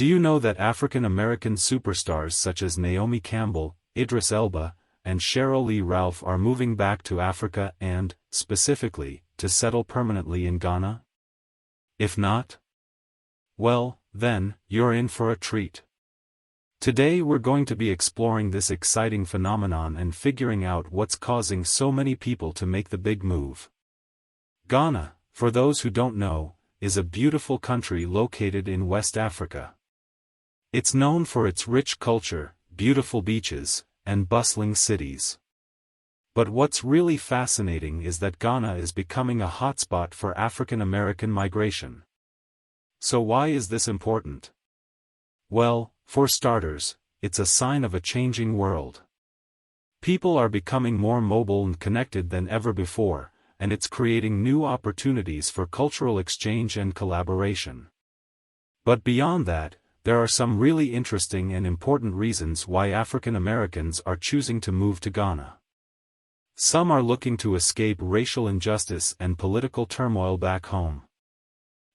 Do you know that African American superstars such as Naomi Campbell, Idris Elba, and Sheryl Lee Ralph are moving back to Africa and, specifically, to settle permanently in Ghana? If not? Well, then, you're in for a treat. Today we're going to be exploring this exciting phenomenon and figuring out what's causing so many people to make the big move. Ghana, for those who don't know, is a beautiful country located in West Africa. It's known for its rich culture, beautiful beaches, and bustling cities. But what's really fascinating is that Ghana is becoming a hotspot for African American migration. So why is this important? Well, for starters, it's a sign of a changing world. People are becoming more mobile and connected than ever before, and it's creating new opportunities for cultural exchange and collaboration. But beyond that, there are some really interesting and important reasons why African Americans are choosing to move to Ghana. Some are looking to escape racial injustice and political turmoil back home.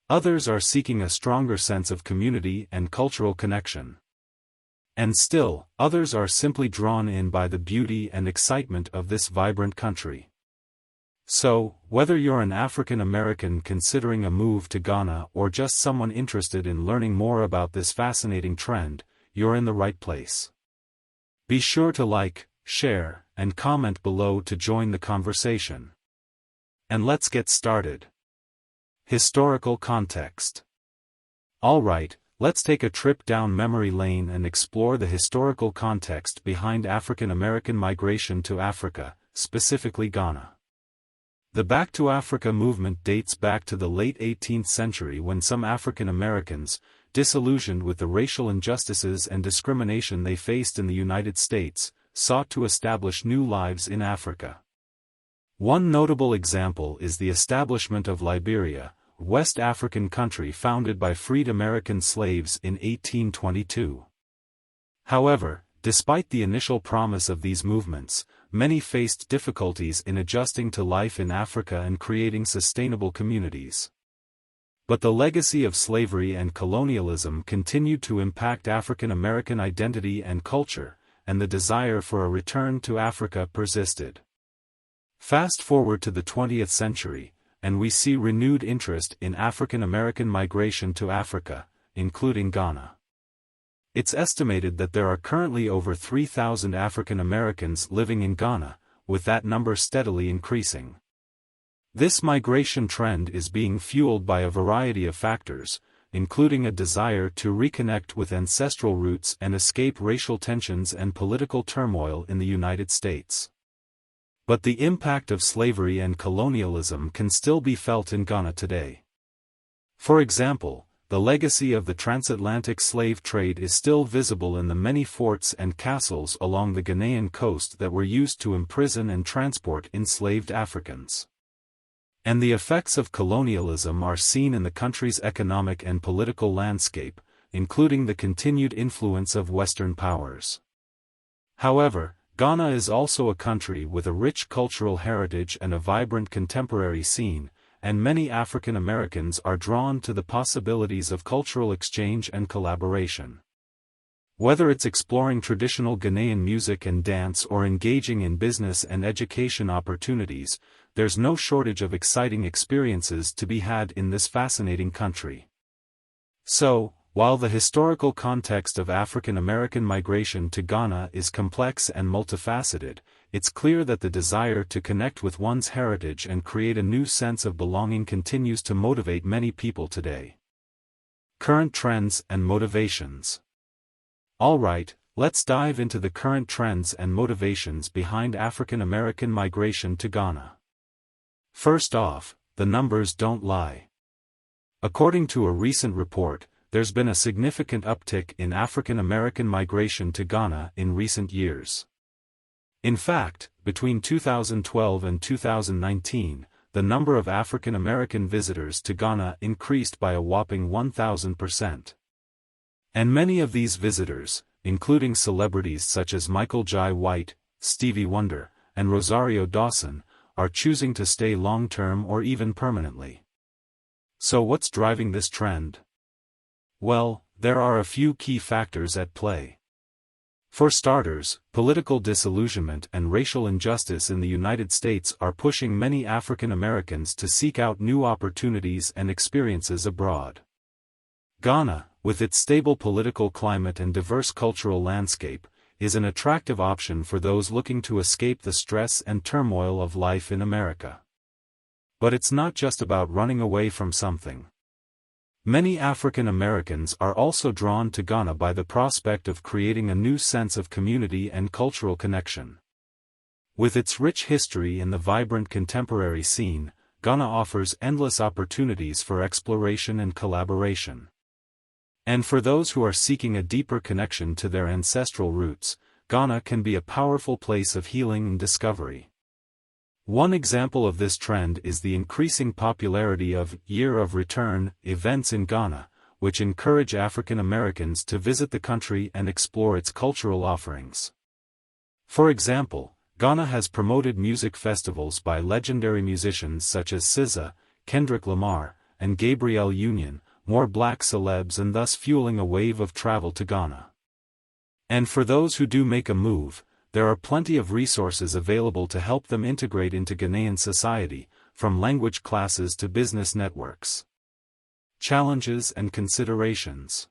Others are seeking a stronger sense of community and cultural connection. And still, others are simply drawn in by the beauty and excitement of this vibrant country. So, whether you're an African American considering a move to Ghana or just someone interested in learning more about this fascinating trend, you're in the right place. Be sure to like, share, and comment below to join the conversation. And let's get started. Historical context. Alright, let's take a trip down memory lane and explore the historical context behind African American migration to Africa, specifically Ghana. The Back to Africa movement dates back to the late 18th century when some African Americans, disillusioned with the racial injustices and discrimination they faced in the United States, sought to establish new lives in Africa. One notable example is the establishment of Liberia, a West African country founded by freed American slaves in 1822. However, despite the initial promise of these movements, many faced difficulties in adjusting to life in Africa and creating sustainable communities. But the legacy of slavery and colonialism continued to impact African American identity and culture, and the desire for a return to Africa persisted. Fast forward to the 20th century, and we see renewed interest in African American migration to Africa, including Ghana. It's estimated that there are currently over 3,000 African Americans living in Ghana, with that number steadily increasing. This migration trend is being fueled by a variety of factors, including a desire to reconnect with ancestral roots and escape racial tensions and political turmoil in the United States. But the impact of slavery and colonialism can still be felt in Ghana today. For example, the legacy of the transatlantic slave trade is still visible in the many forts and castles along the Ghanaian coast that were used to imprison and transport enslaved Africans. And the effects of colonialism are seen in the country's economic and political landscape, including the continued influence of Western powers. However, Ghana is also a country with a rich cultural heritage and a vibrant contemporary scene, and many African Americans are drawn to the possibilities of cultural exchange and collaboration. Whether it's exploring traditional Ghanaian music and dance or engaging in business and education opportunities, there's no shortage of exciting experiences to be had in this fascinating country. So, while the historical context of African American migration to Ghana is complex and multifaceted, it's clear that the desire to connect with one's heritage and create a new sense of belonging continues to motivate many people today. Current trends and motivations. Alright, let's dive into the current trends and motivations behind African American migration to Ghana. First off, the numbers don't lie. According to a recent report, there's been a significant uptick in African American migration to Ghana in recent years. In fact, between 2012 and 2019, the number of African American visitors to Ghana increased by a whopping 1,000%. And many of these visitors, including celebrities such as Michael Jai White, Stevie Wonder, and Rosario Dawson, are choosing to stay long-term or even permanently. So what's driving this trend? Well, there are a few key factors at play. For starters, political disillusionment and racial injustice in the United States are pushing many African Americans to seek out new opportunities and experiences abroad. Ghana, with its stable political climate and diverse cultural landscape, is an attractive option for those looking to escape the stress and turmoil of life in America. But it's not just about running away from something. Many African Americans are also drawn to Ghana by the prospect of creating a new sense of community and cultural connection. With its rich history and the vibrant contemporary scene, Ghana offers endless opportunities for exploration and collaboration. And for those who are seeking a deeper connection to their ancestral roots, Ghana can be a powerful place of healing and discovery. One example of this trend is the increasing popularity of Year of Return events in Ghana, which encourage African Americans to visit the country and explore its cultural offerings. For example, Ghana has promoted music festivals by legendary musicians such as SZA, Kendrick Lamar, and Gabrielle Union, more black celebs, and thus fueling a wave of travel to Ghana. And for those who do make a move, there are plenty of resources available to help them integrate into Ghanaian society, from language classes to business networks. Challenges and considerations.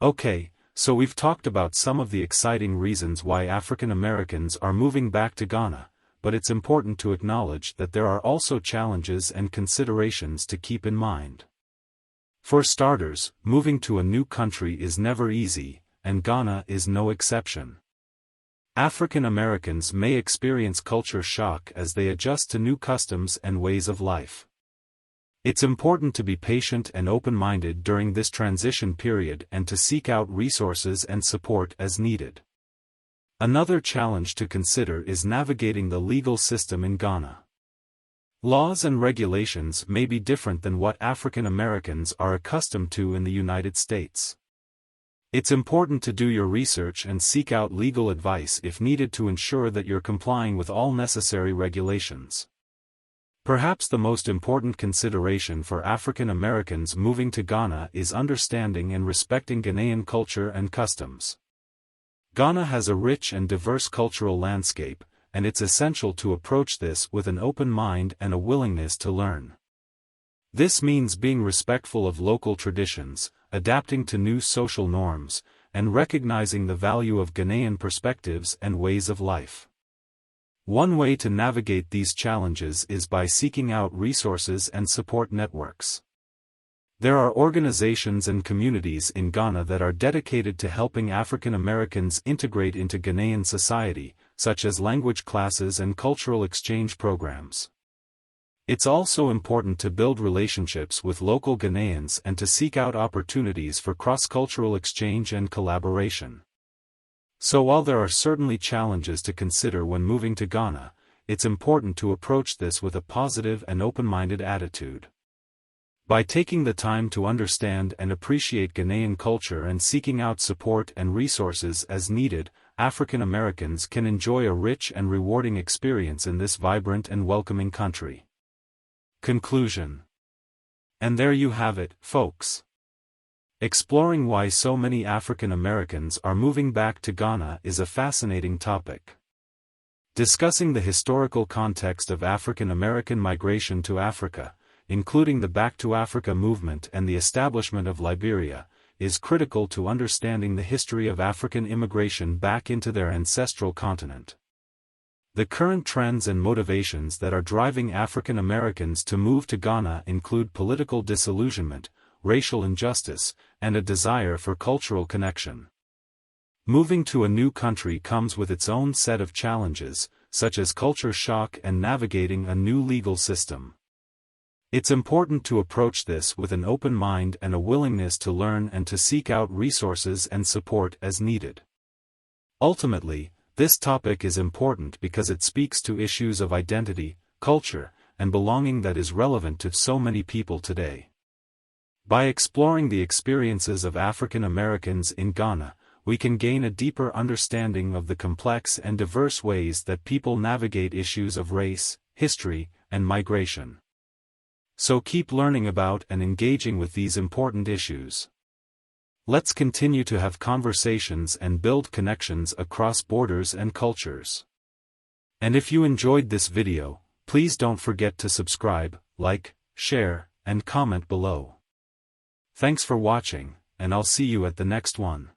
Okay, so we've talked about some of the exciting reasons why African Americans are moving back to Ghana, but it's important to acknowledge that there are also challenges and considerations to keep in mind. For starters, moving to a new country is never easy, and Ghana is no exception. African Americans may experience culture shock as they adjust to new customs and ways of life. It's important to be patient and open-minded during this transition period and to seek out resources and support as needed. Another challenge to consider is navigating the legal system in Ghana. Laws and regulations may be different than what African Americans are accustomed to in the United States. It's important to do your research and seek out legal advice if needed to ensure that you're complying with all necessary regulations. Perhaps the most important consideration for African Americans moving to Ghana is understanding and respecting Ghanaian culture and customs. Ghana has a rich and diverse cultural landscape, and it's essential to approach this with an open mind and a willingness to learn. This means being respectful of local traditions, adapting to new social norms, and recognizing the value of Ghanaian perspectives and ways of life. One way to navigate these challenges is by seeking out resources and support networks. There are organizations and communities in Ghana that are dedicated to helping African Americans integrate into Ghanaian society, such as language classes and cultural exchange programs. It's also important to build relationships with local Ghanaians and to seek out opportunities for cross-cultural exchange and collaboration. So while there are certainly challenges to consider when moving to Ghana, it's important to approach this with a positive and open-minded attitude. By taking the time to understand and appreciate Ghanaian culture and seeking out support and resources as needed, African Americans can enjoy a rich and rewarding experience in this vibrant and welcoming country. Conclusion. And there you have it, folks. Exploring why so many African Americans are moving back to Ghana is a fascinating topic. Discussing the historical context of African American migration to Africa, including the Back to Africa movement and the establishment of Liberia, is critical to understanding the history of African immigration back into their ancestral continent. The current trends and motivations that are driving African Americans to move to Ghana include political disillusionment, racial injustice, and a desire for cultural connection. Moving to a new country comes with its own set of challenges, such as culture shock and navigating a new legal system. It's important to approach this with an open mind and a willingness to learn and to seek out resources and support as needed. Ultimately, this topic is important because it speaks to issues of identity, culture, and belonging that is relevant to so many people today. By exploring the experiences of African Americans in Ghana, we can gain a deeper understanding of the complex and diverse ways that people navigate issues of race, history, and migration. So keep learning about and engaging with these important issues. Let's continue to have conversations and build connections across borders and cultures. And if you enjoyed this video, please don't forget to subscribe, like, share, and comment below. Thanks for watching, and I'll see you at the next one.